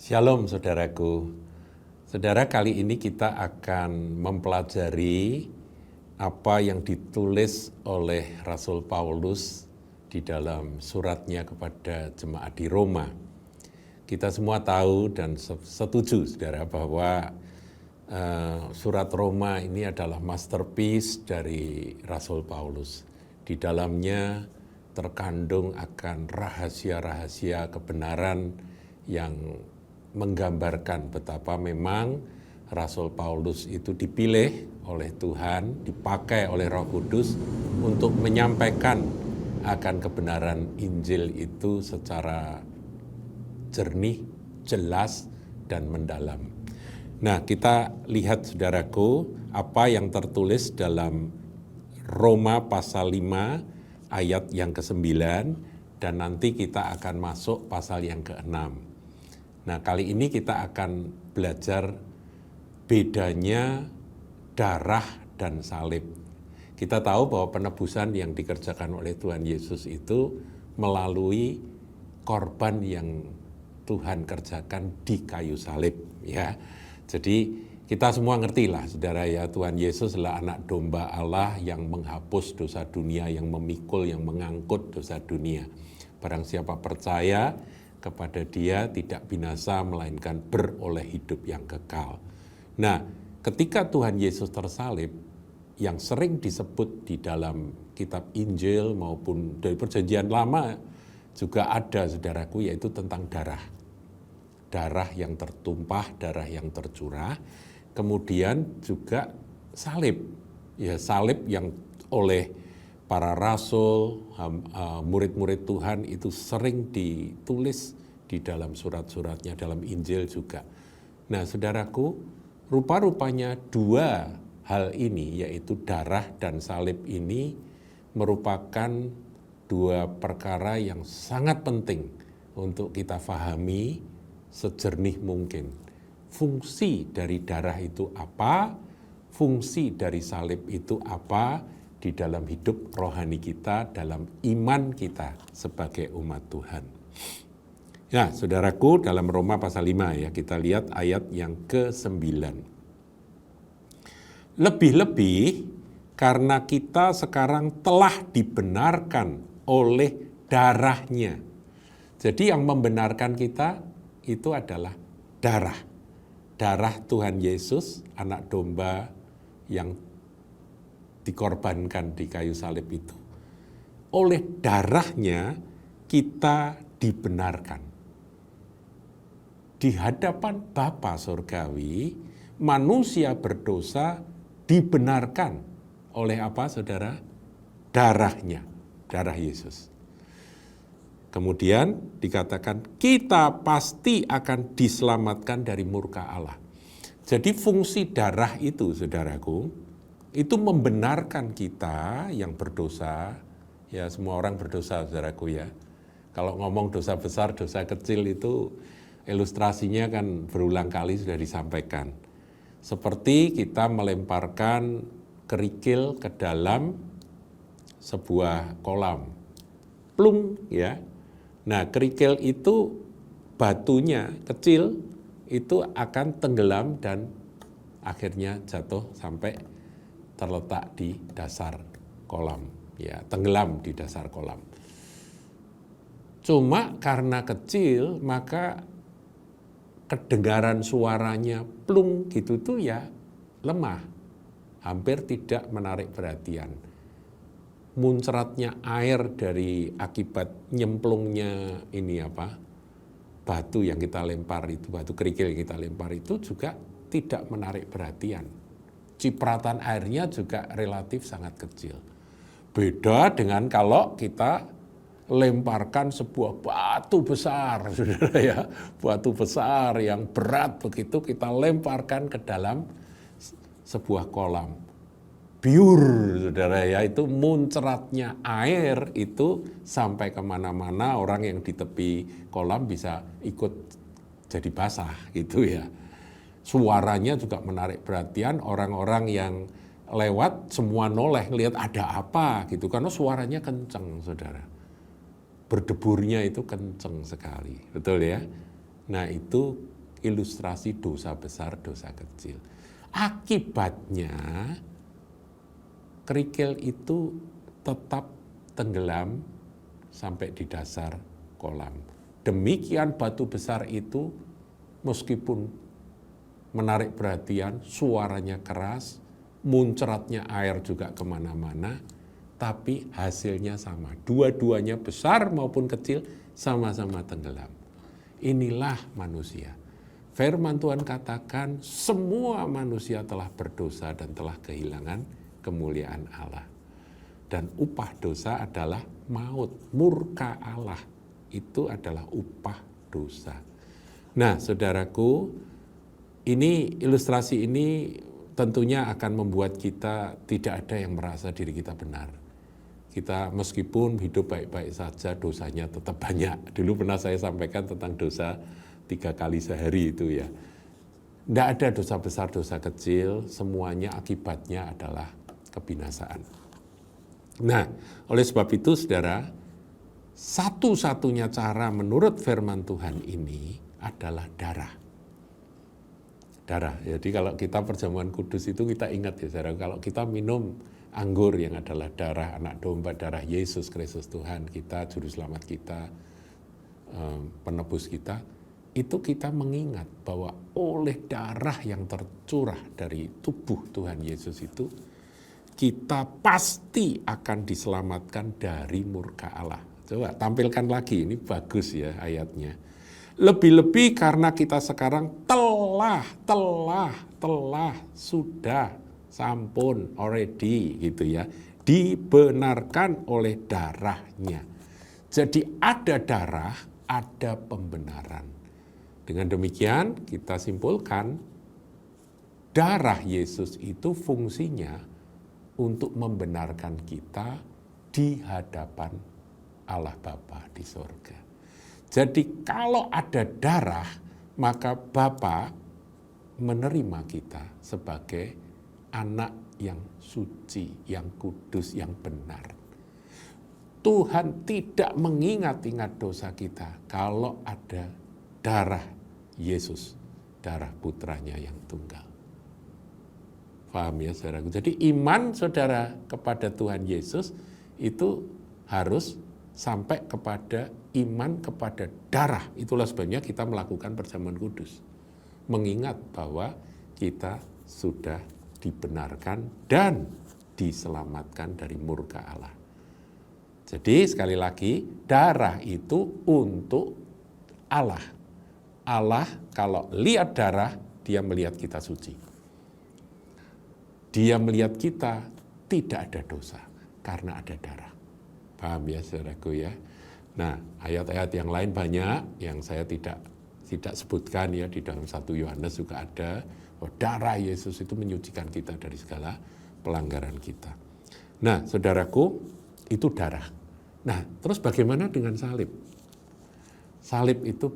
Shalom saudaraku. Saudara, kali ini kita akan mempelajari apa yang ditulis oleh Rasul Paulus di dalam suratnya kepada jemaat di Roma. Kita semua tahu dan setuju saudara bahwa surat Roma ini adalah masterpiece dari Rasul Paulus. Di dalamnya terkandung akan rahasia-rahasia kebenaran yang menggambarkan betapa memang Rasul Paulus itu dipilih oleh Tuhan, dipakai oleh Roh Kudus untuk menyampaikan akan kebenaran Injil itu secara jernih, jelas, dan mendalam. Nah, kita lihat saudaraku apa yang tertulis dalam Roma pasal 5 ayat yang ke-9 dan nanti kita akan masuk pasal yang ke-6. Nah, kali ini kita akan belajar bedanya darah dan salib. Kita tahu bahwa penebusan yang dikerjakan oleh Tuhan Yesus itu melalui korban yang Tuhan kerjakan di kayu salib, ya. Jadi kita semua ngerti lah, saudara ya, Tuhan Yesus adalah anak domba Allah yang menghapus dosa dunia, yang memikul, yang mengangkut dosa dunia. Barang siapa percaya kepada Dia tidak binasa melainkan beroleh hidup yang kekal. Nah, ketika Tuhan Yesus tersalib, yang sering disebut di dalam kitab Injil maupun dari Perjanjian Lama juga ada, saudaraku, yaitu tentang darah. Darah yang tertumpah, darah yang tercurah, kemudian juga salib. Ya, salib yang oleh para rasul, murid-murid Tuhan itu sering ditulis di dalam surat-suratnya, dalam Injil juga. Nah, saudaraku, rupa-rupanya dua hal ini, yaitu darah dan salib ini, merupakan dua perkara yang sangat penting untuk kita fahami sejernih mungkin. Fungsi dari darah itu apa? Fungsi dari salib itu apa? Di dalam hidup rohani kita, dalam iman kita sebagai umat Tuhan. Ya, saudaraku, dalam Roma pasal 5 ya, kita lihat ayat yang ke-9. Lebih-lebih karena kita sekarang telah dibenarkan oleh darahnya. Jadi yang membenarkan kita itu adalah darah. Darah Tuhan Yesus, anak domba yang dikorbankan di kayu salib itu. Oleh darahnya kita dibenarkan. Di hadapan Bapa Surgawi, manusia berdosa dibenarkan oleh apa, saudara? Darahnya, darah Yesus. Kemudian dikatakan kita pasti akan diselamatkan dari murka Allah. Jadi fungsi darah itu, saudaraku, itu membenarkan kita yang berdosa. Ya, semua orang berdosa, saudaraku ya. Kalau ngomong dosa besar, dosa kecil itu ilustrasinya kan berulang kali sudah disampaikan. Seperti kita melemparkan kerikil ke dalam sebuah kolam. Plung ya. Nah, kerikil itu batunya kecil itu akan tenggelam dan akhirnya jatuh sampai terletak di dasar kolam, ya, tenggelam di dasar kolam. Cuma karena kecil, maka kedengaran suaranya plung gitu tuh ya lemah, hampir tidak menarik perhatian. Muncratnya air dari akibat nyemplungnya ini batu yang kita lempar itu, batu kerikil yang kita lempar itu juga tidak menarik perhatian. Cipratan airnya juga relatif sangat kecil. Beda dengan kalau kita lemparkan sebuah batu besar, saudara ya, batu besar yang berat begitu kita lemparkan ke dalam sebuah kolam. Biur, saudara ya, itu muncratnya air itu sampai kemana-mana, orang yang di tepi kolam bisa ikut jadi basah gitu ya. Suaranya juga menarik perhatian, orang-orang yang lewat semua noleh lihat ada apa gitu, karena suaranya kenceng, saudara. Berdeburnya itu kenceng sekali, betul ya. Nah, itu ilustrasi dosa besar, dosa kecil. Akibatnya kerikil itu tetap tenggelam sampai di dasar kolam. Demikian batu besar itu meskipun menarik perhatian, suaranya keras, muncratnya air juga kemana-mana, tapi hasilnya sama. Dua-duanya besar maupun kecil sama-sama tenggelam. Inilah manusia. Firman Tuhan katakan semua manusia telah berdosa dan telah kehilangan kemuliaan Allah. Dan upah dosa adalah maut, murka Allah. Itu adalah upah dosa. Nah, saudaraku, ini ilustrasi ini tentunya akan membuat kita tidak ada yang merasa diri kita benar. Kita meskipun hidup baik-baik saja, dosanya tetap banyak. Dulu pernah saya sampaikan tentang dosa 3 kali sehari itu ya. Tidak ada dosa besar, dosa kecil, semuanya akibatnya adalah kebinasaan. Nah, oleh sebab itu saudara, satu-satunya cara menurut firman Tuhan ini adalah darah. Darah. Jadi kalau kita perjamuan kudus itu kita ingat ya saudara, kalau kita minum anggur yang adalah darah anak domba, darah Yesus Kristus Tuhan kita, juru selamat kita, penebus kita, itu kita mengingat bahwa oleh darah yang tercurah dari tubuh Tuhan Yesus itu, kita pasti akan diselamatkan dari murka Allah. Coba tampilkan lagi, ini bagus ya ayatnya. Lebih-lebih karena kita sekarang telah, sudah, sampun, already gitu ya, dibenarkan oleh darahnya. Jadi ada darah, ada pembenaran. Dengan demikian kita simpulkan darah Yesus itu fungsinya untuk membenarkan kita di hadapan Allah Bapa di surga. Jadi kalau ada darah, maka Bapa menerima kita sebagai anak yang suci, yang kudus, yang benar. Tuhan tidak mengingat-ingat dosa kita kalau ada darah Yesus, darah putranya yang tunggal. Paham ya saudaraku? Jadi iman saudara kepada Tuhan Yesus itu harus sampai kepada iman kepada darah. Itulah sebabnya kita melakukan perjamuan kudus. Mengingat bahwa kita sudah dibenarkan dan diselamatkan dari murka Allah. Jadi sekali lagi, darah itu untuk Allah. Allah kalau lihat darah, dia melihat kita suci. Dia melihat kita tidak ada dosa karena ada darah. Paham ya saudaraku ya? Nah, ayat-ayat yang lain banyak yang saya tidak sebutkan ya, di dalam 1 Yohanes juga ada bahwa darah Yesus itu menyucikan kita dari segala pelanggaran kita. Nah, saudaraku, itu darah. Nah, terus bagaimana dengan salib? Salib itu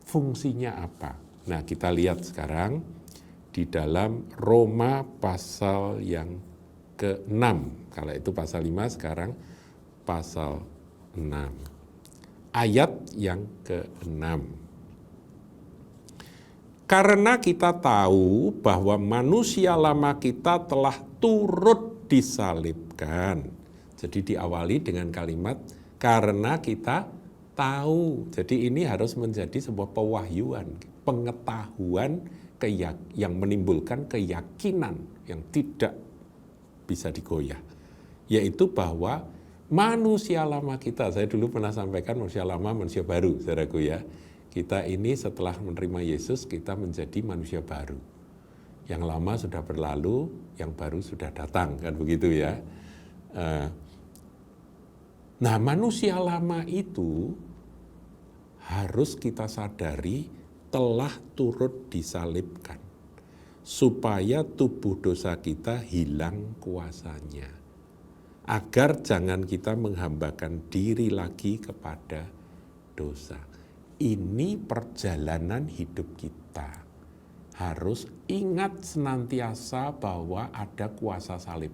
fungsinya apa? Nah, kita lihat sekarang di dalam Roma pasal yang ke-6. Kalau itu pasal 5, sekarang pasal 6. Ayat yang ke-6. Karena kita tahu bahwa manusia lama kita telah turut disalibkan. Jadi diawali dengan kalimat karena kita tahu. Jadi ini harus menjadi sebuah pewahyuan, pengetahuan yang menimbulkan keyakinan yang tidak bisa digoyah. Yaitu bahwa manusia lama kita, saya dulu pernah sampaikan manusia lama, manusia baru, saudaraku ya. Kita ini setelah menerima Yesus, kita menjadi manusia baru. Yang lama sudah berlalu, yang baru sudah datang, kan begitu ya. Nah, manusia lama itu harus kita sadari telah turut disalibkan supaya tubuh dosa kita hilang kuasanya, agar jangan kita menghambakan diri lagi kepada dosa. Ini perjalanan hidup kita. Harus ingat senantiasa bahwa ada kuasa salib.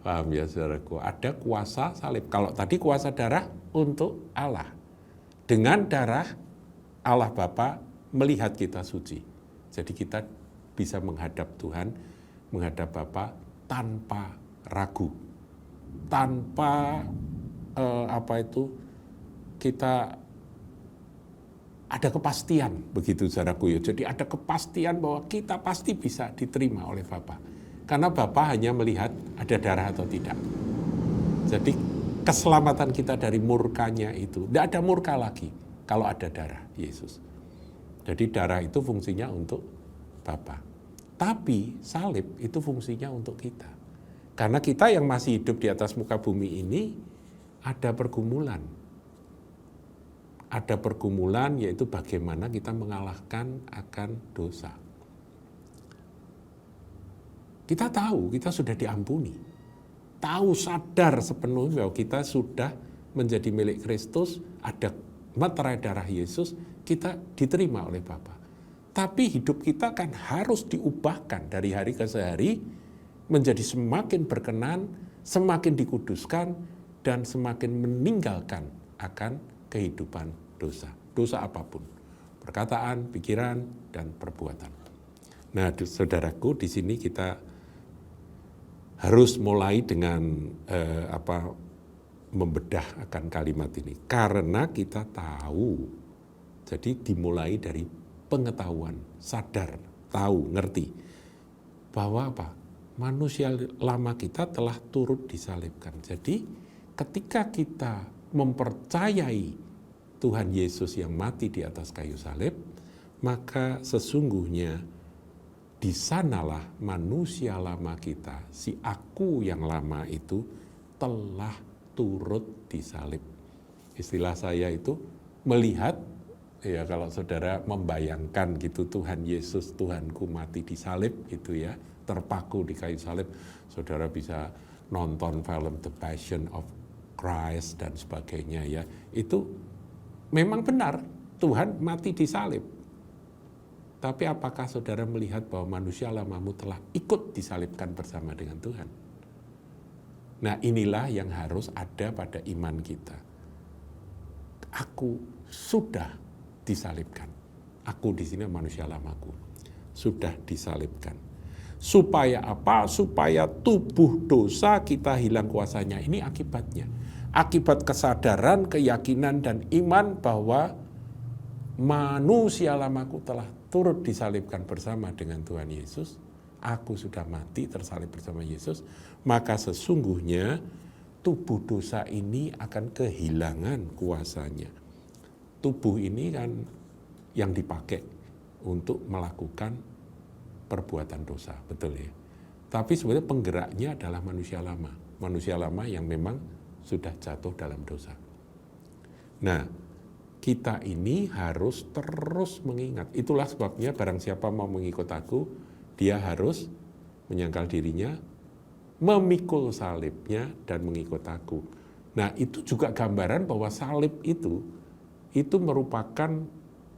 Paham ya saudaraku? Ada kuasa salib. Kalau tadi kuasa darah untuk Allah. Dengan darah Allah Bapa melihat kita suci. Jadi kita bisa menghadap Tuhan, menghadap Bapa tanpa ragu. Tanpa kita ada kepastian, begitu saudaraku ya. Jadi ada kepastian bahwa kita pasti bisa diterima oleh Bapa. Karena Bapa hanya melihat ada darah atau tidak. Jadi keselamatan kita dari murkanya itu, tidak ada murka lagi kalau ada darah Yesus. Jadi darah itu fungsinya untuk Bapa. Tapi salib itu fungsinya untuk kita. Karena kita yang masih hidup di atas muka bumi ini ada pergumulan. Ada pergumulan, yaitu bagaimana kita mengalahkan akan dosa. Kita tahu kita sudah diampuni. Tahu sadar sepenuhnya bahwa kita sudah menjadi milik Kristus, ada meterai darah Yesus, kita diterima oleh Bapa. Tapi hidup kita kan harus diubahkan dari hari ke hari menjadi semakin berkenan, semakin dikuduskan, dan semakin meninggalkan akan kehidupan dosa. Dosa apapun, perkataan, pikiran, dan perbuatan. Nah, saudaraku, di sini kita harus mulai dengan membedah akan kalimat ini. Karena kita tahu, jadi dimulai dari pengetahuan, sadar, tahu, ngerti. Bahwa manusia lama kita telah turut disalibkan. Jadi ketika kita mempercayai Tuhan Yesus yang mati di atas kayu salib, maka sesungguhnya di sanalah manusia lama kita, si aku yang lama itu telah turut disalib. Istilah saya itu melihat, ya kalau saudara membayangkan gitu, Tuhan Yesus, Tuhanku mati di salib gitu ya, terpaku di kayu salib, saudara bisa nonton film The Passion of Christ dan sebagainya ya. Itu memang benar Tuhan mati di salib. Tapi apakah saudara melihat bahwa manusia lamamu telah ikut disalibkan bersama dengan Tuhan? Nah, inilah yang harus ada pada iman kita. Aku sudah disalibkan. Aku di sini manusia lamaku sudah disalibkan. Supaya apa? Supaya tubuh dosa kita hilang kuasanya. Ini akibatnya. Akibat kesadaran, keyakinan, dan iman bahwa manusia lamaku telah turut disalibkan bersama dengan Tuhan Yesus. Aku sudah mati tersalib bersama Yesus. Maka sesungguhnya tubuh dosa ini akan kehilangan kuasanya. Tubuh ini kan yang dipakai untuk melakukan perbuatan dosa, betul ya. Tapi sebenarnya penggeraknya adalah manusia lama. Manusia lama yang memang sudah jatuh dalam dosa. Nah, kita ini harus terus mengingat. Itulah sebabnya barang siapa mau mengikut aku, dia harus menyangkal dirinya, memikul salibnya, dan mengikut aku. Nah, itu juga gambaran bahwa salib itu merupakan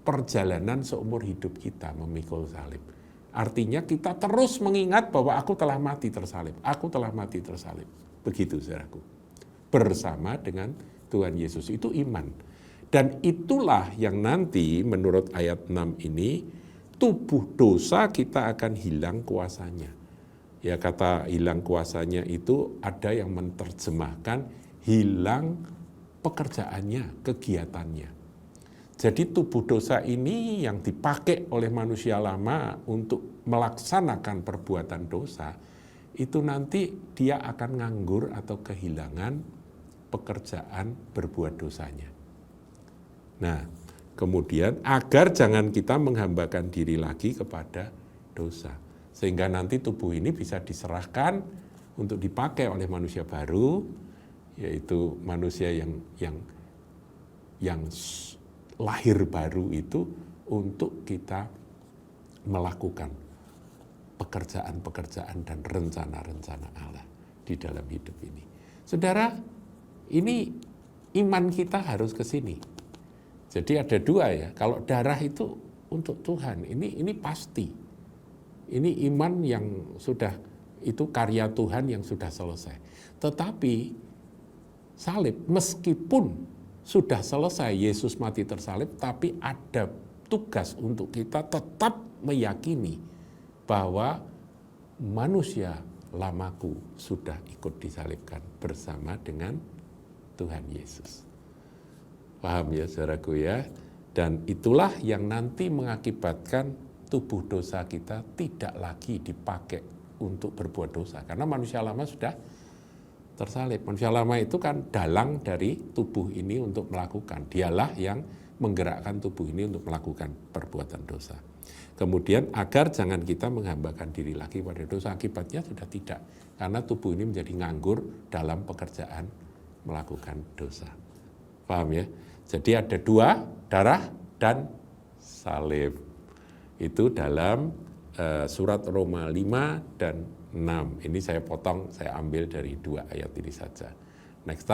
perjalanan seumur hidup kita, memikul salib. Artinya kita terus mengingat bahwa aku telah mati tersalib. Aku telah mati tersalib. Begitu saudaraku. Bersama dengan Tuhan Yesus. Itu iman. Dan itulah yang nanti menurut ayat 6 ini, tubuh dosa kita akan hilang kuasanya. Ya, kata hilang kuasanya itu ada yang menerjemahkan hilang pekerjaannya, kegiatannya. Jadi tubuh dosa ini yang dipakai oleh manusia lama untuk melaksanakan perbuatan dosa, itu nanti dia akan nganggur atau kehilangan pekerjaan berbuat dosanya. Nah, kemudian agar jangan kita menghambakan diri lagi kepada dosa. Sehingga nanti tubuh ini bisa diserahkan untuk dipakai oleh manusia baru, yaitu manusia yang lahir baru itu untuk kita melakukan pekerjaan-pekerjaan dan rencana-rencana Allah di dalam hidup ini. Saudara, ini iman kita harus ke sini. Jadi ada dua ya, kalau darah itu untuk Tuhan, ini pasti. Ini iman yang sudah, itu karya Tuhan yang sudah selesai. Tetapi salib, meskipun sudah selesai, Yesus mati tersalib, tapi ada tugas untuk kita tetap meyakini bahwa manusia lamaku sudah ikut disalibkan bersama dengan Tuhan Yesus. Paham ya saudaraku ya? Dan itulah yang nanti mengakibatkan tubuh dosa kita tidak lagi dipakai untuk berbuat dosa. Karena manusia lama sudah tersalib. Manusia lama itu kan dalang dari tubuh ini untuk melakukan. Dialah yang menggerakkan tubuh ini untuk melakukan perbuatan dosa. Kemudian agar jangan kita menghambakan diri lagi pada dosa. Akibatnya sudah tidak. Karena tubuh ini menjadi nganggur dalam pekerjaan melakukan dosa. Paham ya? Jadi ada dua, darah dan salib. Itu dalam surat Roma 5 dan 6. Ini saya potong, saya ambil dari 2 ayat ini saja. Next time.